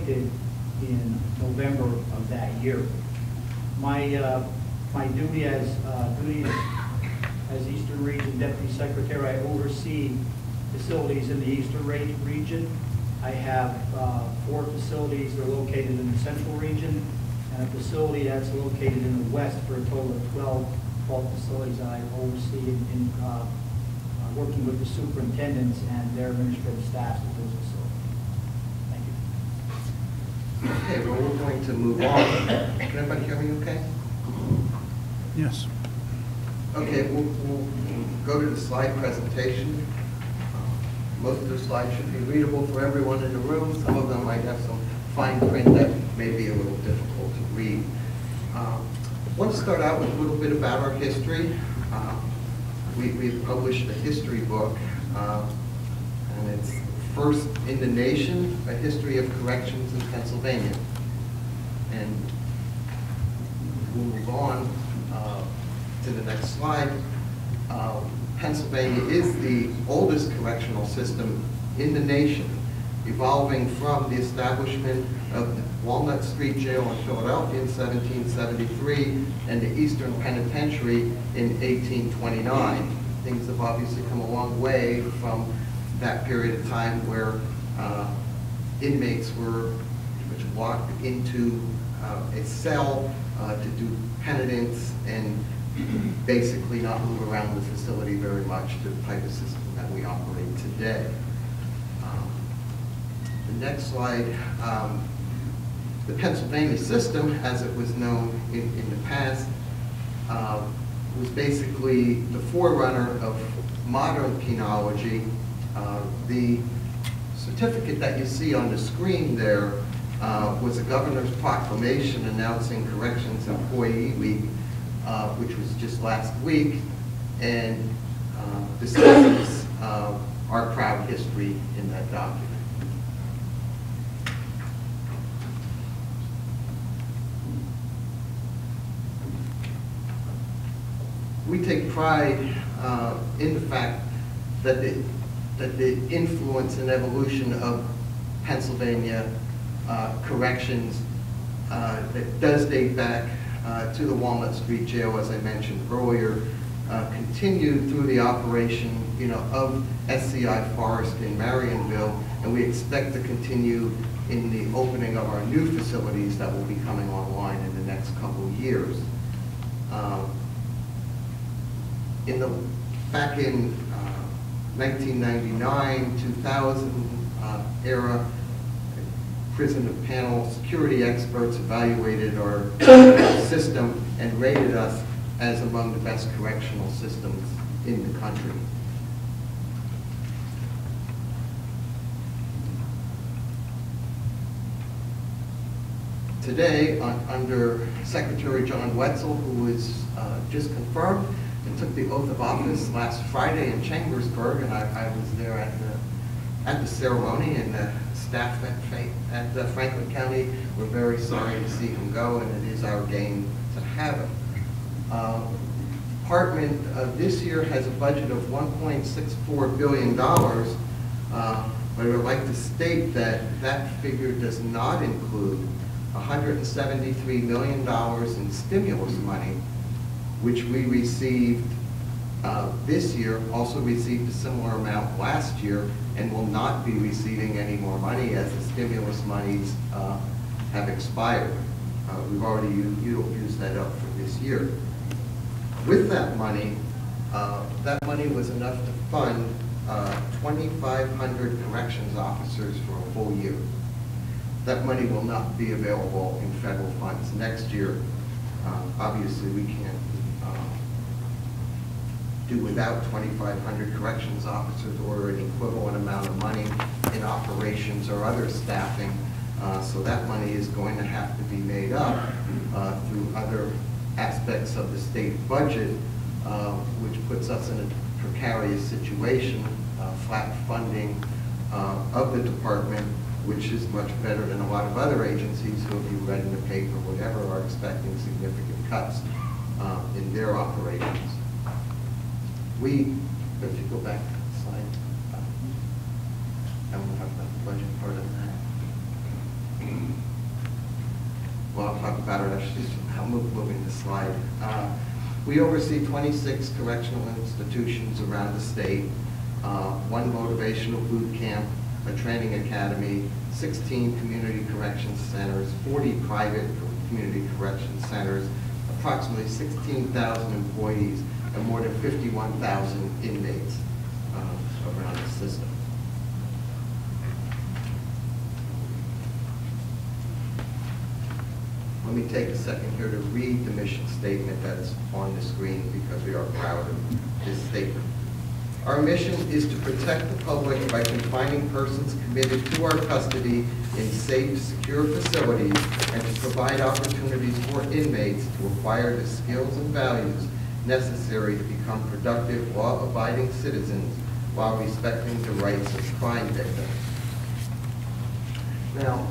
appointed in November of that year. My duty as Eastern Region Deputy Secretary, I oversee facilities in the Eastern region. I have 4 facilities that are located in the Central region, and a facility that's located in the West, for a total of 12 facilities that I oversee in working with the superintendents and their administrative staffs at those facilities. Thank you. Okay, well, we're going to move on. Can everybody hear me okay? Yes. Okay, we'll go to the slide presentation. Most of the slides should be readable for everyone in the room. Some of them might have some fine print that may be a little difficult to read. I want to start out with a little bit about our history. We've published a history book, and it's first in the nation, A History of Corrections in Pennsylvania. And we'll move on to the next slide. Pennsylvania is the oldest correctional system in the nation, evolving from the establishment of the Walnut Street Jail in Philadelphia in 1773 and the Eastern Penitentiary in 1829. Things have obviously come a long way from that period of time where inmates were pretty much locked into a cell to do penitence and basically not move around the facility very much to the type of system that we operate today. The next slide, the Pennsylvania system, as it was known in the past, was basically the forerunner of modern penology. The certificate that you see on the screen there was a governor's proclamation announcing Corrections Employee Week, which was just last week, and discusses our proud history in that document. We take pride in the fact that the influence and evolution of Pennsylvania corrections that does date back to the Walnut Street Jail, as I mentioned earlier, continued through the operation, of SCI Forest in Marionville, and we expect to continue in the opening of our new facilities that will be coming online in the next couple of years. Back in 1999, 2000 era, prison panel security experts evaluated our system and rated us as among the best correctional systems in the country. Today, under Secretary John Wetzel, who was just confirmed and took the oath of office last Friday in Chambersburg, and I was there at the ceremony, and the staff at Franklin County were very sorry to see him go, and it is our gain to have him. Department this year has a budget of $1.64 billion, but I would like to state that that figure does not include $173 million in stimulus money, which we received this year, also received a similar amount last year, and will not be receiving any more money as the stimulus monies have expired. We've already used that up for this year. With that money was enough to fund 2,500 corrections officers for a full year. That money will not be available in federal funds next year. Obviously, we can't do without 2,500 corrections officers or an equivalent amount of money in operations or other staffing. So that money is going to have to be made up through other aspects of the state budget, which puts us in a precarious situation, flat funding of the department, which is much better than a lot of other agencies who, if you read in the paper, whatever, are expecting significant cuts in their operations. If you go back to the slide, I won't have the budget part of that. about it. I'll moving the slide. We oversee 26 correctional institutions around the state, one motivational boot camp, a training academy, 16 community corrections centers, 40 private community corrections centers, approximately 16,000 employees, and more than 51,000 inmates around the system. Let me take a second here to read the mission statement that's on the screen because we are proud of this statement. Our mission is to protect the public by confining persons committed to our custody in safe, secure facilities and to provide opportunities for inmates to acquire the skills and values necessary to become productive, law-abiding citizens while respecting the rights of crime victims. Now,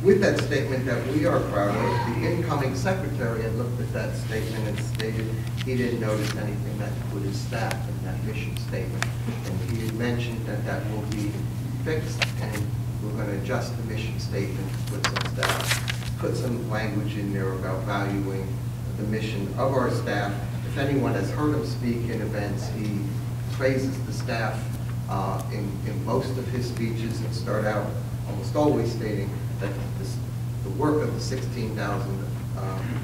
with that statement that we are proud of, the incoming secretary had looked at that statement and stated he didn't notice anything that put his staff in that mission statement. And he had mentioned that that will be fixed, and we're going to adjust the mission statement to put some language in there about valuing the mission of our staff. If anyone has heard him speak in events, he praises the staff in most of his speeches and start out almost always stating that the work of the 16,000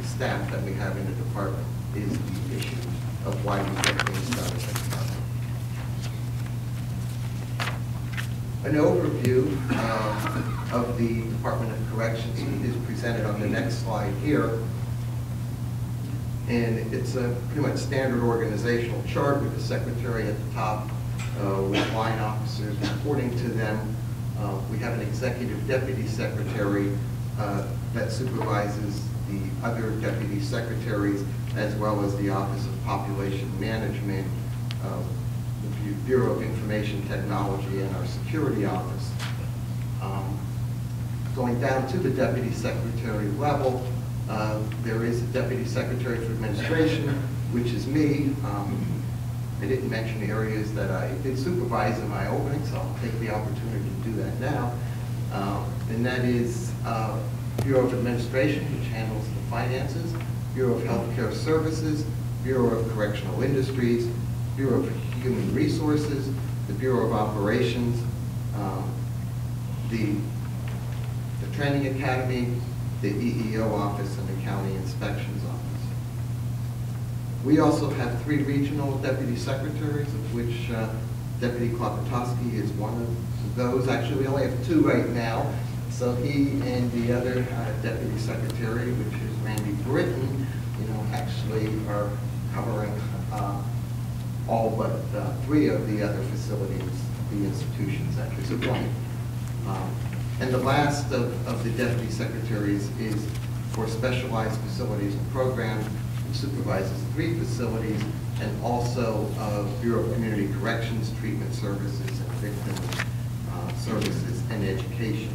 staff that we have in the department is the issue of why we get things done in the department. An overview of the Department of Corrections is presented on the next slide here. And it's a pretty much standard organizational chart with the secretary at the top, with line officers reporting to them. We have an executive deputy secretary that supervises the other deputy secretaries, as well as the Office of Population Management, the Bureau of Information Technology, and our security office. Going down to the deputy secretary level, there is a deputy secretary for administration, which is me. I didn't mention the areas that I did supervise in my opening, so I'll take the opportunity to do that now. And that is Bureau of Administration, which handles the finances, Bureau of Healthcare Services, Bureau of Correctional Industries, Bureau of Human Resources, the Bureau of Operations, the Training Academy, the EEO office, and the County Inspections Office. We also have 3 regional deputy secretaries, of which Deputy Klopotowski is one of those. Actually, we only have 2 right now. So he and the other deputy secretary, which is Randy Britton, actually are covering all but 3 of the other facilities, the institutions actually. So 1. And the last of the deputy secretaries is for specialized facilities and programs, which supervises 3 facilities, and also Bureau of Community Corrections, Treatment Services, and Victim Services and Education.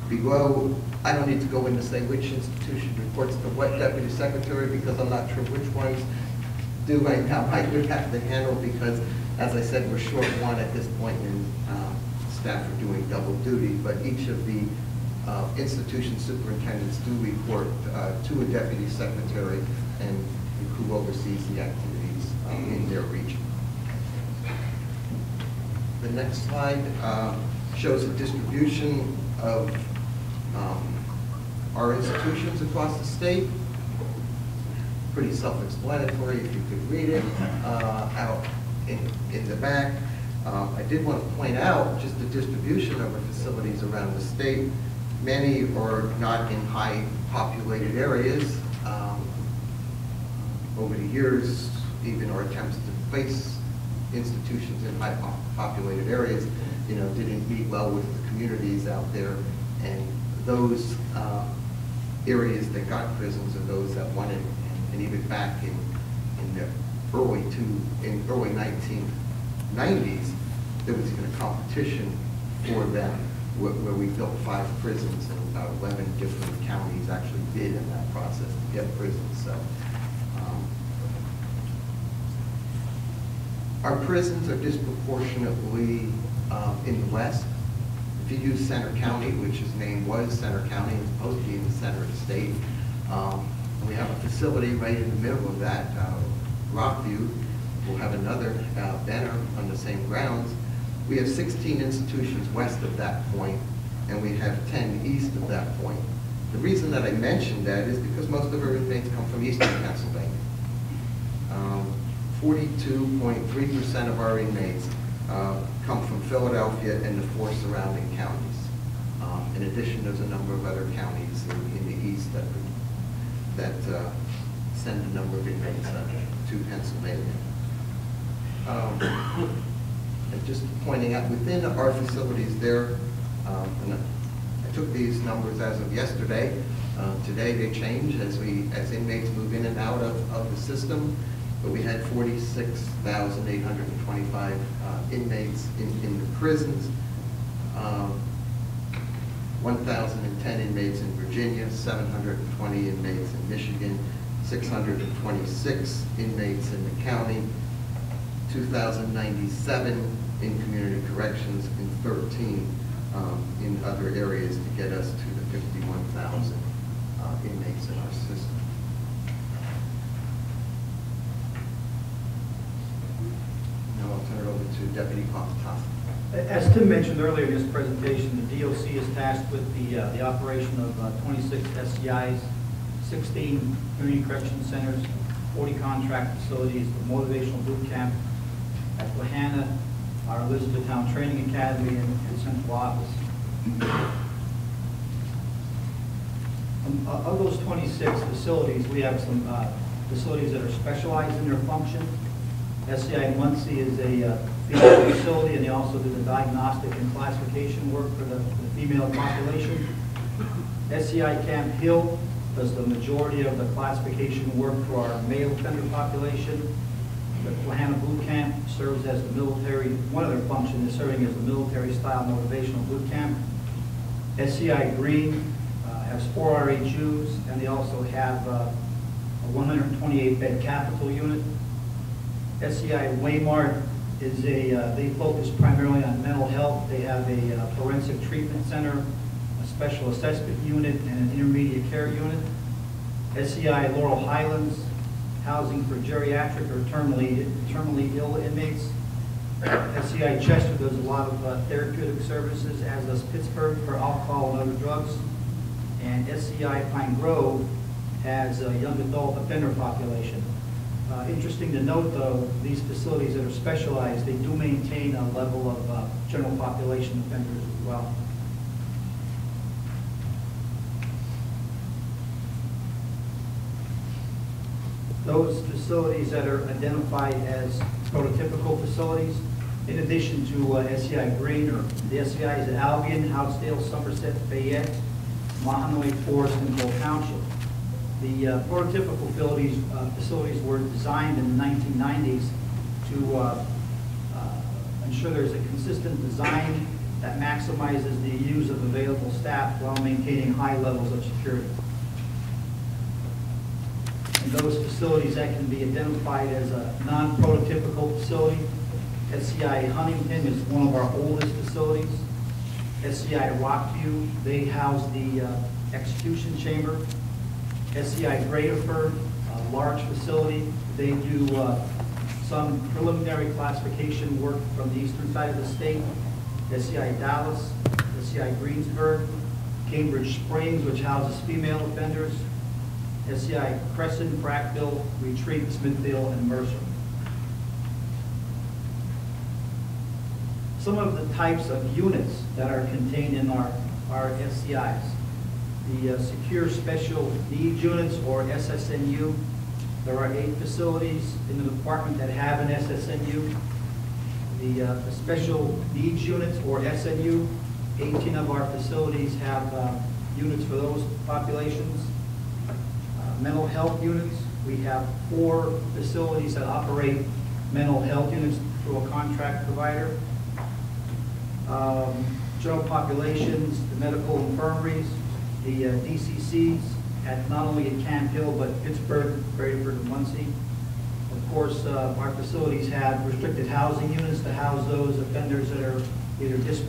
Below, I don't need to go in to say which institution reports to what deputy secretary, because I'm not sure which ones do right now. I would have to handle, because, as I said, we're short 1 at this point, and staff are doing double duty, but each of the institution superintendents do report to a deputy secretary and who oversees the activities in their region. The next slide shows a distribution of our institutions across the state. Pretty self-explanatory if you could read it. Out in the back, I did want to point out just the distribution of our facilities around the state. Many are not in high populated areas. Over the years, even our attempts to place institutions in high populated areas, didn't meet well with the communities out there. And those areas that got prisons are those that wanted, and even back in the early 1990s, there was even a competition for them where we built 5 prisons, and about 11 different counties actually bid in that process to get prisons. So our prisons are disproportionately in the West. to use Center County, which his name was Center County, it's supposed to be in the center of the state. We have a facility right in the middle of that, Rockview. We'll have another banner on the same grounds. We have 16 institutions west of that point, and we have 10 east of that point. The reason that I mentioned that is because most of our inmates come from eastern Pennsylvania. 42.3% of our inmates come from Philadelphia and the 4 surrounding counties. In addition, there's a number of other counties in the east that send a number of inmates to Pennsylvania. And just pointing out, within our facilities there, and I took these numbers as of yesterday. Today they change as inmates move in and out of the system. But we had 46,825 inmates in the prisons, 1,010 inmates in Virginia, 720 inmates in Michigan, 626 inmates in the county, 2,097 in community corrections, and 13 in other areas to get us to the 51,000 inmates in our system. Now I'll turn it over to Deputy Papatas. As Tim mentioned earlier in his presentation, the DOC is tasked with the operation of 26 SCIs, 16 community correction centers, 40 contract facilities, the motivational boot camp at Plahana, our Elizabethtown Training Academy, and central office. Of those 26 facilities, we have some facilities that are specialized in their function. SCI Muncie is a female facility, and they also do the diagnostic and classification work for the female population. SCI Camp Hill does the majority of the classification work for our male offender population. The Plahana Boot Camp serves as the military, one of their functions is serving as the military-style motivational boot camp. SCI Green has 4 RHUs, and they also have a 128-bed capital unit. SCI Waymart is they focus primarily on mental health. They have a forensic treatment center, a special assessment unit, and an intermediate care unit. SCI Laurel Highlands, housing for geriatric or terminally ill inmates. SCI Chester does a lot of therapeutic services, as does Pittsburgh for alcohol and other drugs. And SCI Pine Grove has a young adult offender population. Interesting to note, though, these facilities that are specialized, they do maintain a level of general population offenders as well. Those facilities that are identified as prototypical facilities, in addition to SCI Green, or the SCIs at Albion, Houtzdale, Somerset, Fayette, Mahanoy, Forest, and Cole Township. The prototypical facilities were designed in the 1990s to ensure there's a consistent design that maximizes the use of available staff while maintaining high levels of security. And those facilities that can be identified as a non-prototypical facility, SCI Huntington is one of our oldest facilities. SCI Rockview, they house the execution chamber. SCI Graterford, a large facility, they do some preliminary classification work from the eastern side of the state. SCI Dallas, SCI Greensburg, Cambridge Springs, which houses female offenders, SCI Crescent, Frackville, Retreat, Smithfield, and Mercer. Some of the types of units that are contained in our SCIs. The Secure Special Needs Units, or SSNU. There are 8 facilities in the department that have an SSNU. The Special Needs Units, or SNU, 18 of our facilities have units for those populations. Mental health units, we have 4 facilities that operate mental health units through a contract provider. General populations, the medical infirmaries, the DCCs, not only at Camp Hill, but Pittsburgh, Graterford, and Muncie. Of course, our facilities have restricted housing units to house those offenders that are either disciplined